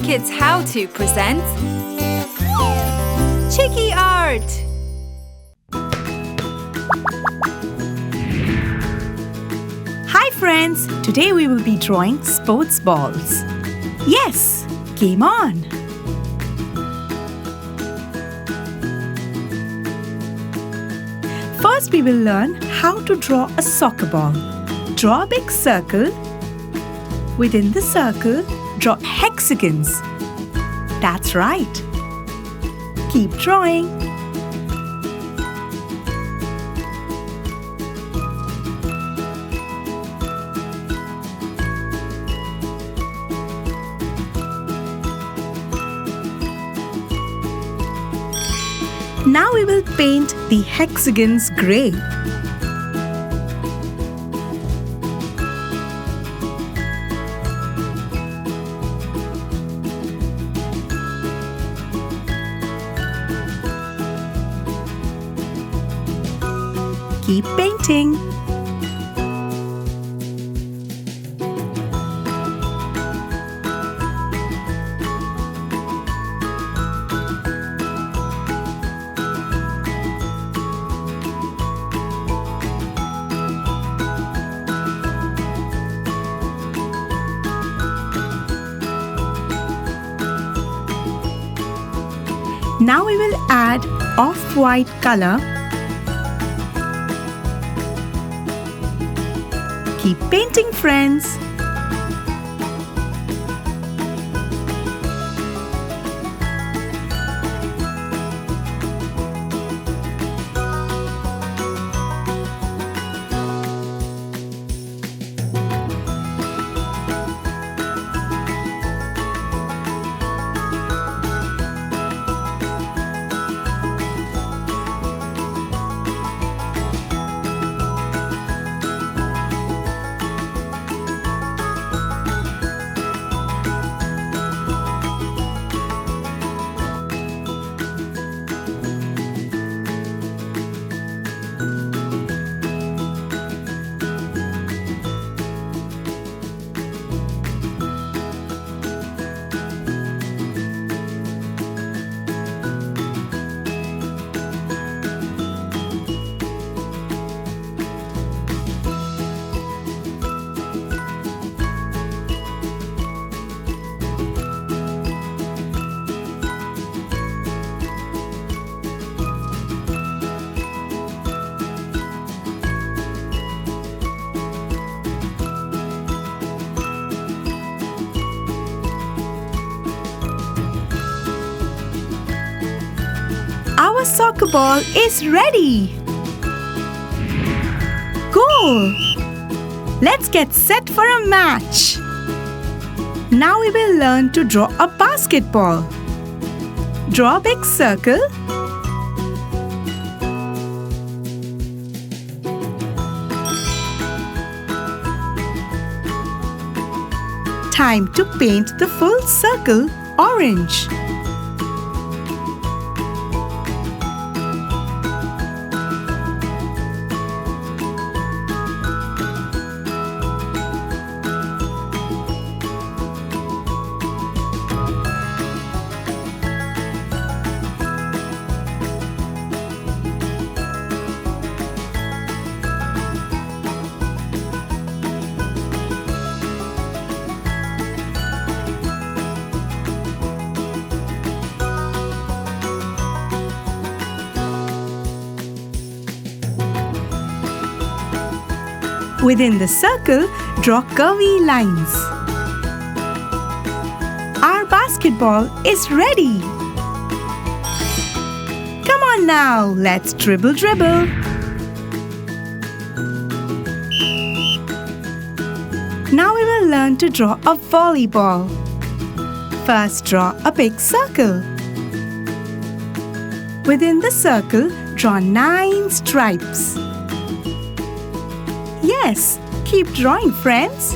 HooplaKidz How To presents Cheeky Art! Hi friends! Today we will be drawing sports balls. Yes! Game on! First we will learn how to draw a soccer ball. Draw a big circle. Within the circle, draw hexagons. That's right. Keep drawing. Now we will paint the hexagons grey. Keep painting. Now we will add off-white color. Keep painting, friends. Our soccer ball is ready! Goal! Let's get set for a match! Now we will learn to draw a basketball. Draw a big circle. Time to paint the full circle orange. Within the circle, draw curvy lines. Our basketball is ready. Come on now, let's dribble. Now we will learn to draw a volleyball. First, draw a big circle. Within the circle, draw 9 stripes. Yes, keep drawing, friends.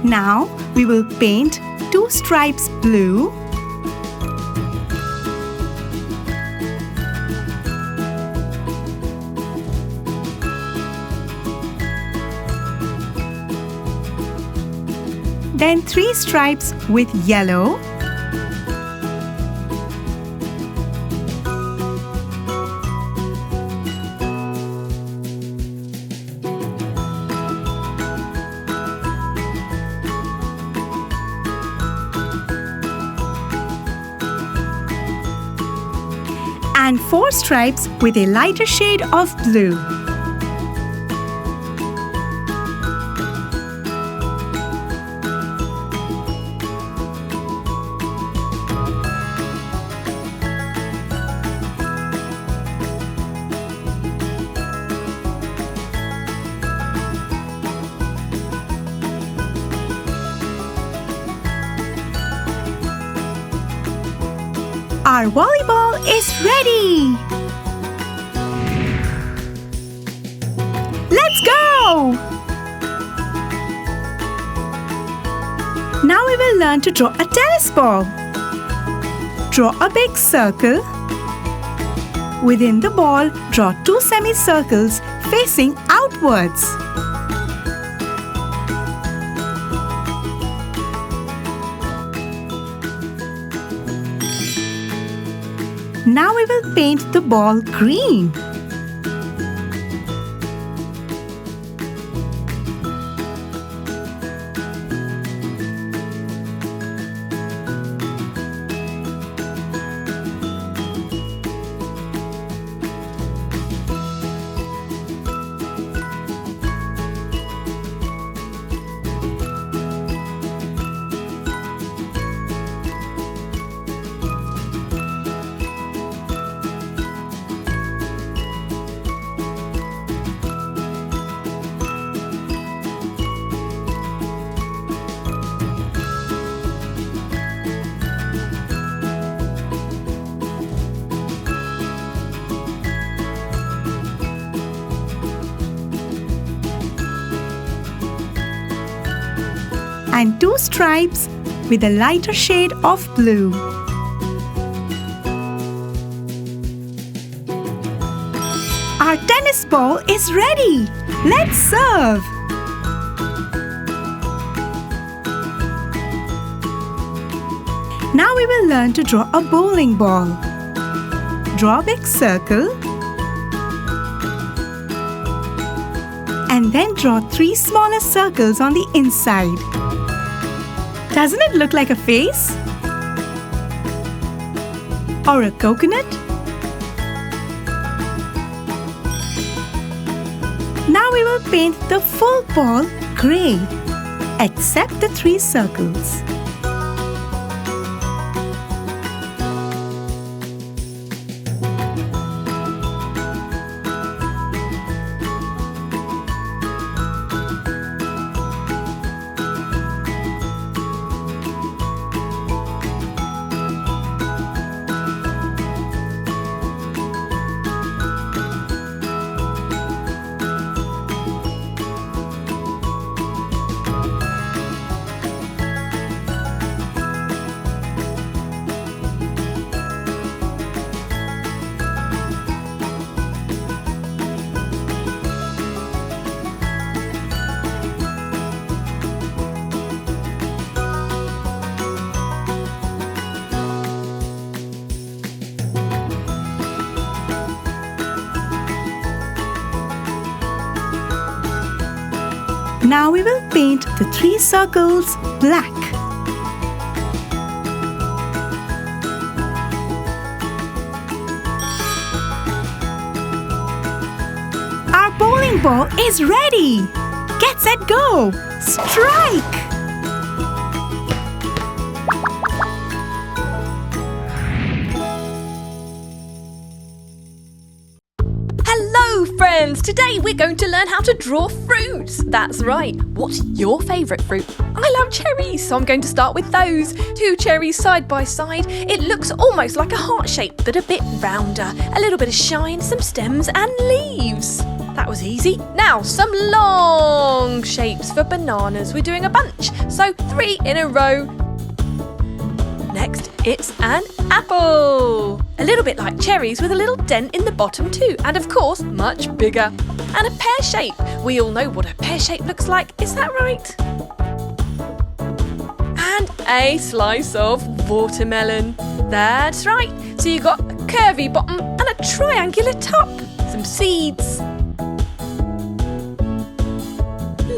Now we will paint 2 stripes blue, then 3 stripes with yellow, and 4 stripes with a lighter shade of blue. Our volleyball is ready! Let's go! Now we will learn to draw a tennis ball. Draw a big circle. Within the ball, draw 2 semicircles facing outwards. Now we will paint the ball green. And 2 stripes with a lighter shade of blue. Our tennis ball is ready! Let's serve! Now we will learn to draw a bowling ball. Draw a big circle and then draw 3 smaller circles on the inside. Doesn't it look like a face? Or a coconut? Now we will paint the full ball grey, except the 3 circles. Now we will paint the 3 circles black. Our bowling ball is ready! Get set, go! Strike! Hello friends! Today we're going to learn how to draw fruits. That's right. What's your favourite fruit? I love cherries, so I'm going to start with those. 2 cherries side by side. It looks almost like a heart shape, but a bit rounder. A little bit of shine, some stems and leaves. That was easy. Now, some long shapes for bananas. We're doing a bunch. So 3 in a row. Next, it's an apple. A little bit like cherries with a little dent in the bottom too. And of course, much bigger. And a pear shape. We all know what a pear shape looks like. Is that right? And a slice of watermelon. That's right. So you've got a curvy bottom and a triangular top. Some seeds.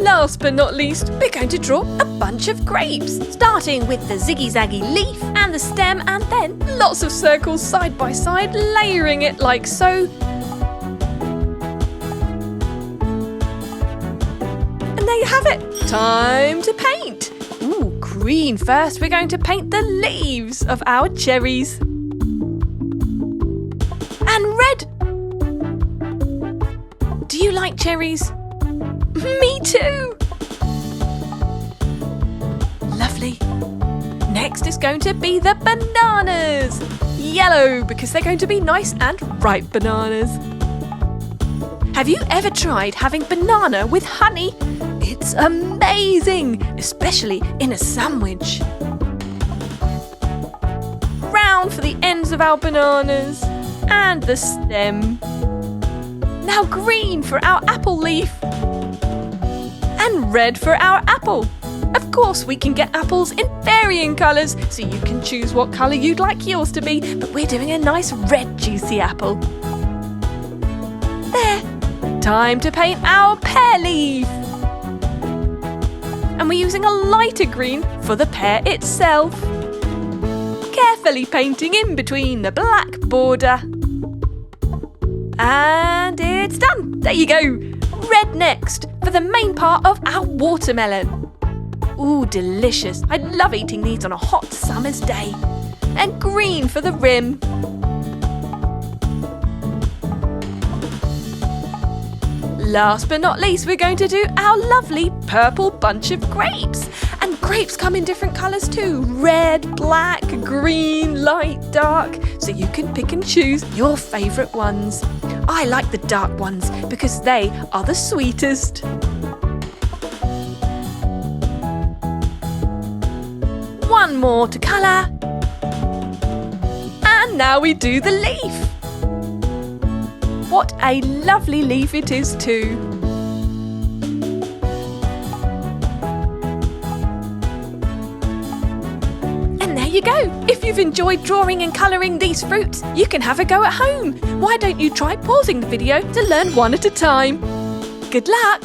Last but not least, we're going to draw a bunch of grapes, starting with the ziggy-zaggy leaf and the stem, and then lots of circles side by side, layering it like so. And there you have it. Time to paint. Ooh, green first. We're going to paint the leaves of our cherries. And red. Do you like cherries? Me too! Lovely. Next is going to be the bananas. Yellow, because they're going to be nice and ripe bananas. Have you ever tried having banana with honey? It's amazing, especially in a sandwich. Round for the ends of our bananas and the stem. Now green for our apple leaf. And red for our apple. Of course, we can get apples in varying colours, so you can choose what colour you'd like yours to be, but we're doing a nice red juicy apple. There. Time to paint our pear leaf. And we're using a lighter green for the pear itself. Carefully painting in between the black border. And it's done. There you go. Red next for the main part of our watermelon. Ooh, delicious. I love eating these on a hot summer's day. And green for the rim. Last but not least, we're going to do our lovely purple bunch of grapes. And grapes come in different colours too. Red, black, green, light, dark. So you can pick and choose your favourite ones. I like the dark ones because they are the sweetest. One more to colour. And now we do the leaf. What a lovely leaf it is too. And there you go. If you've enjoyed drawing and colouring these fruits, you can have a go at home. Why don't you try pausing the video to learn one at a time? Good luck!